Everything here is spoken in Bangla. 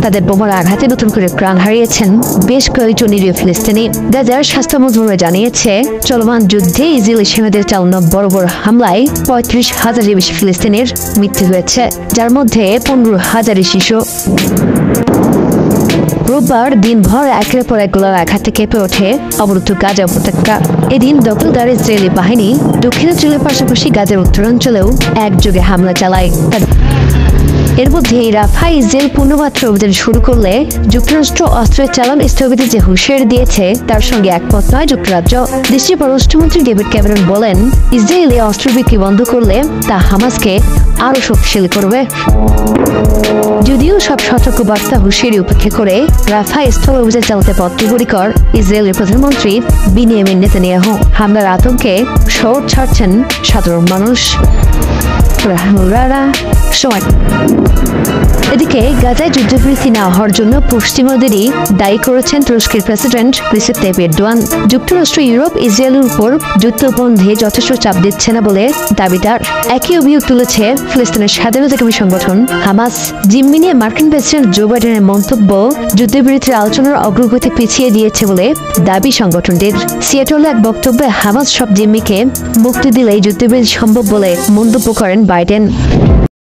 তাদের বোমার আঘাতে নতুন করে প্রাণ হারিয়েছেন বেশ কয়েকজন নিরীহ ফিলিস্তিনি। গাজার স্বাস্থ্য মন্ত্রণালয় জানিয়েছে, চলমান যুদ্ধে ইসরায়েলি সেনাদের চালানো বড় বড় হামলায় 35,000-এর বেশি ফিলিস্তিনির মৃত্যু হয়েছে, যার মধ্যে 15,000 শিশু। রোববার দিনভর একের পর এক গোলার আঘাতে কেঁপে ওঠে অবরুদ্ধ গাজা উপত্যকা। এদিন দখলদার ইসরায়েলি বাহিনী দক্ষিণাঞ্চলের পাশাপাশি গাজার উত্তরাঞ্চলেও একযোগে হামলা চালায়। এর মধ্যে রাফায় ইসরায়েল পূর্ণমাত্রা অভিযান শুরু করলে যুক্তরাষ্ট্র অস্ত্রের চালান স্থগিতের যে হুঁশিয়ারি দিয়েছে তার সঙ্গে একমত নয় যুক্তরাজ্য। দেশটির পররাষ্ট্রমন্ত্রী ডেভিড ক্যামেরন বলেন, ইসরায়েলে অস্ত্র বিক্রি বন্ধ করলে তা হামাসকে আরও শক্তিশালী করবে। যদিও সব সতর্কবার্তা হুঁশিয়ারি উপেক্ষা করে রাফায় স্থল অভিযান চালাতে বদ্ধপরিকর ইসরায়েলের প্রধানমন্ত্রী বেনিয়ামিন নেতানিয়াহু, হামলার আতঙ্কে শহর ছাড়ছেন সাধারণ মানুষ। এদিকে গাজায় যুদ্ধবিরতি না হওয়ার জন্য পশ্চিমাদেরই দায়ী করেছেন তুরস্কের প্রেসিডেন্ট রিসেপ তাইয়িপ এরদোয়ান। যুক্তরাষ্ট্র ইউরোপ ইসরায়েলের উপর যুদ্ধবন্ধে যথেষ্ট চাপ দিচ্ছে না বলে দাবিদার। একই অভিযোগ তুলেছে ফিলিস্তিনের স্বাধীনতাকামী সংগঠন হামাস। জিম্মি নিয়ে মার্কিন প্রেসিডেন্ট জো বাইডেনের মন্তব্য যুদ্ধবিরতির আলোচনার অগ্রগতি পিছিয়ে দিয়েছে বলে দাবি সংগঠনটির। সিয়াটলে এক বক্তব্যে হামাস সব জিম্মিকে মুক্তি দিলেই যুদ্ধবিরতি সম্ভব বলে মন্তব্য করেন বাইডেন।